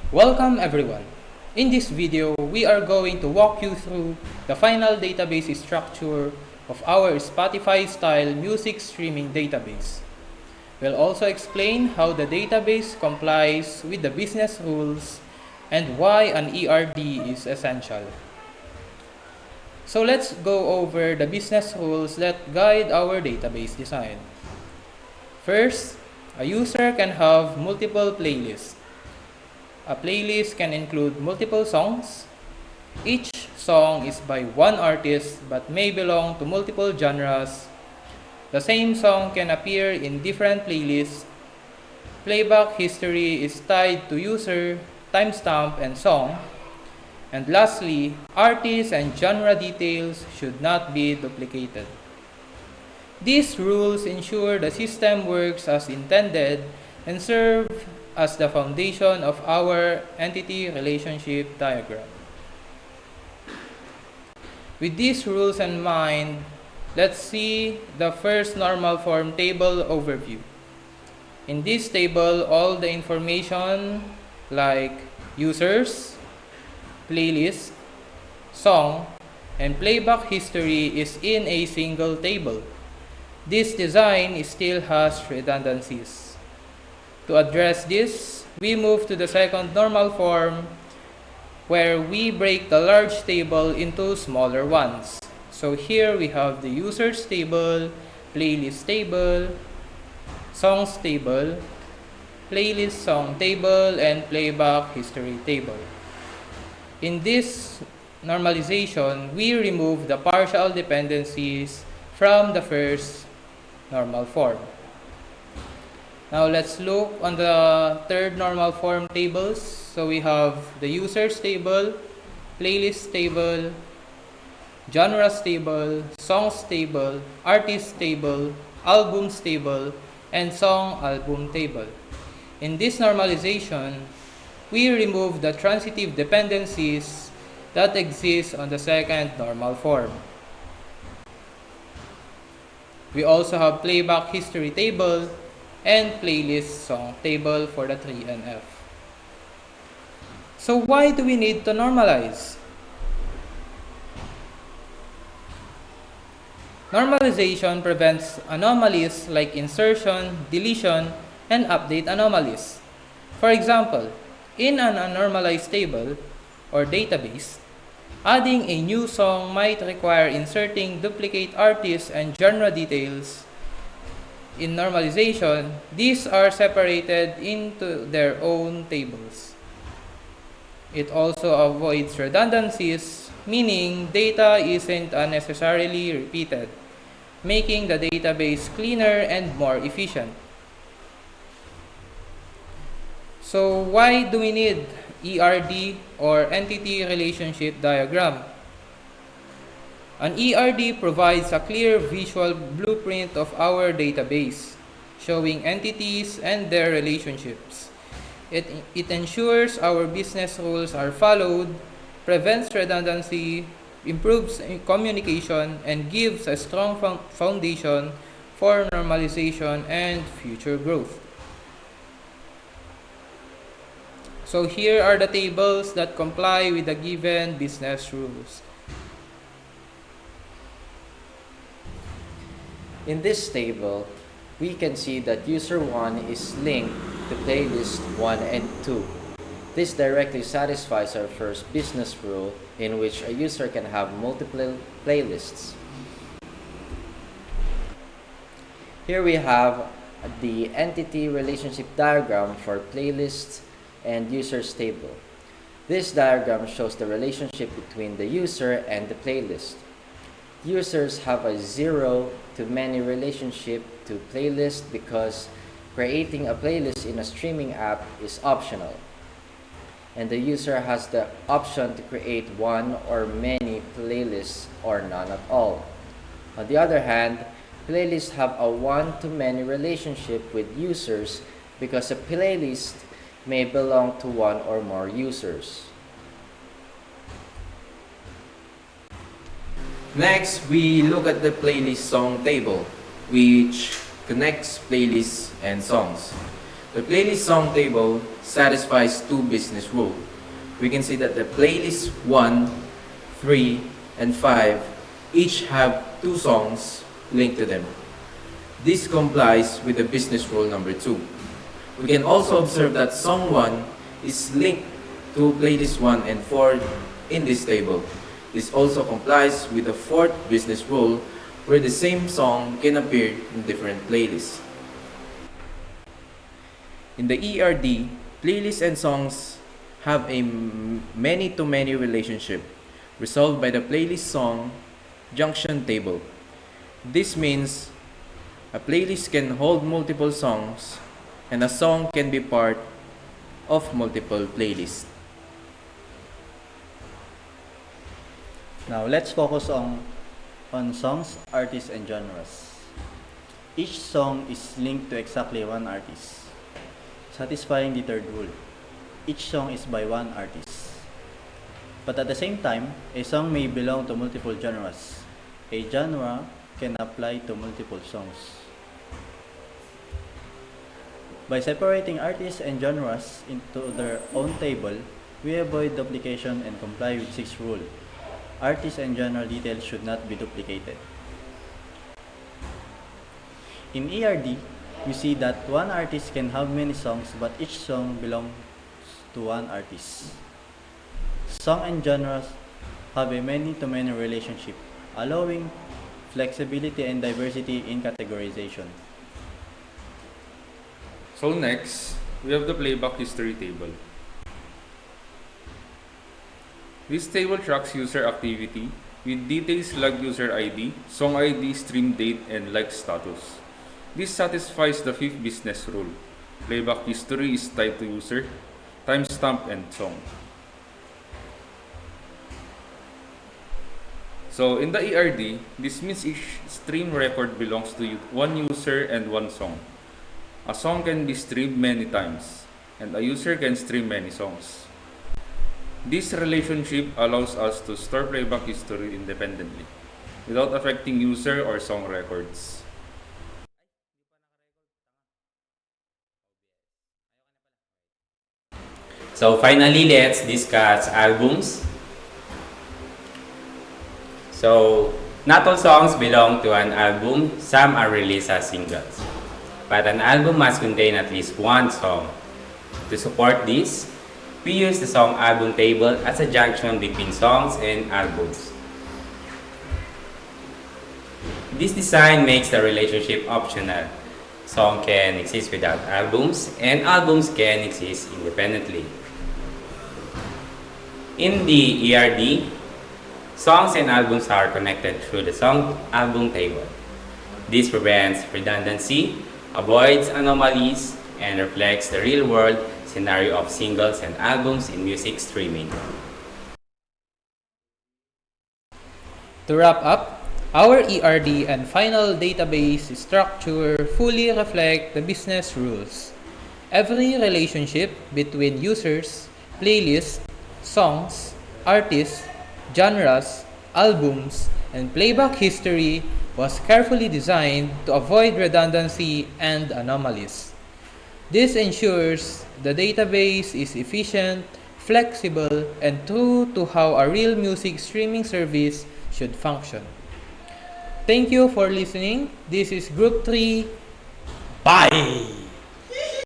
Welcome everyone. In this video, we are going to walk you through the final database structure of our Spotify-style music streaming database. We'll also explain how the database complies with the business rules and why an ERD is essential. So let's go over the business rules that guide our database design. First, a user can have multiple playlists. A playlist can include multiple songs. Each song is by one artist but may belong to multiple genres. The same song can appear in different playlists. Playback history is tied to user, timestamp, and song. And lastly, artists and genre details should not be duplicated. These rules ensure the system works as intended and serve as the foundation of our entity relationship diagram. With these rules in mind, let's see the first normal form table overview. In this table, all the information like users, playlist, song, and playback history is in a single table. This design still has redundancies. To address this, we move to the second normal form where we break the large table into smaller ones. So here we have the users table, playlist table, songs table, playlist song table, and playback history table. In this normalization, we remove the partial dependencies from the first normal form. Now let's look on the third normal form tables. So we have the users table, playlist table, genres table, songs table, artist table, albums table, and song album table. In this normalization, we remove the transitive dependencies that exist on the second normal form. We also have playback history table and playlist song table for the 3 and F. So why do we need to normalize? Normalization prevents anomalies like insertion, deletion, and update anomalies. For example, in an unnormalized table or database, adding a new song might require inserting duplicate artists and genre details. In normalization, these are separated into their own tables. It also avoids redundancies, meaning data isn't unnecessarily repeated, making the database cleaner and more efficient. So why do we need ERD or Entity Relationship Diagram? An ERD provides a clear visual blueprint of our database, showing entities and their relationships. It ensures our business rules are followed, prevents redundancy, improves communication, and gives a strong foundation for normalization and future growth. So here are the tables that comply with the given business rules. In this table, we can see that user 1 is linked to playlist 1 and 2. This directly satisfies our first business rule in which a user can have multiple playlists. Here we have the entity relationship diagram for playlists and users table. This diagram shows the relationship between the user and the playlist. Users have a zero-to-many relationship to playlist because creating a playlist in a streaming app is optional, and the user has the option to create one or many playlists or none at all. On the other hand, playlists have a one-to-many relationship with users because a playlist may belong to one or more users. Next, we look at the playlist song table, which connects playlists and songs. The playlist song table satisfies two business rules. We can see that the playlist 1, 3, and 5 each have two songs linked to them. This complies with the business rule number 2. We can also observe that song 1 is linked to playlist 1 and 4 in this table. This also complies with the 4th business rule, where the same song can appear in different playlists. In the ERD, playlists and songs have a many-to-many relationship resolved by the playlist song junction table. This means a playlist can hold multiple songs and a song can be part of multiple playlists. Now let's focus on songs, artists, and genres. Each song is linked to exactly one artist, satisfying the third rule. Each song is by one artist. But at the same time, a song may belong to multiple genres. A genre can apply to multiple songs. By separating artists and genres into their own table, we avoid duplication and comply with 6th rule. Artists and genre details should not be duplicated. In ERD, we see that one artist can have many songs, but each song belongs to one artist. Song and genres have a many-to-many relationship, allowing flexibility and diversity in categorization. So next, we have the playback history table. This table tracks user activity with details like user ID, song ID, stream date, and like status. This satisfies the 5th business rule. Playback history is tied to user, timestamp, and song. So in the ERD, this means each stream record belongs to one user and one song. A song can be streamed many times, and a user can stream many songs. This relationship allows us to store playback history independently, without affecting user or song records. So finally, let's discuss albums. So not all songs belong to an album. Some are released as singles. But an album must contain at least one song. To support this, we use the song album table as a junction between songs and albums. This design makes the relationship optional. Song can exist without albums, and albums can exist independently. In the ERD, songs and albums are connected through the song album table. This prevents redundancy, avoids anomalies, and reflects the real-world scenario of singles and albums in music streaming. To wrap up, our ERD and final database structure fully reflect the business rules. Every relationship between users, playlists, songs, artists, genres, albums, and playback history was carefully designed to avoid redundancy and anomalies. This ensures the database is efficient, flexible, and true to how a real music streaming service should function. Thank you for listening. This is Group 3. Bye!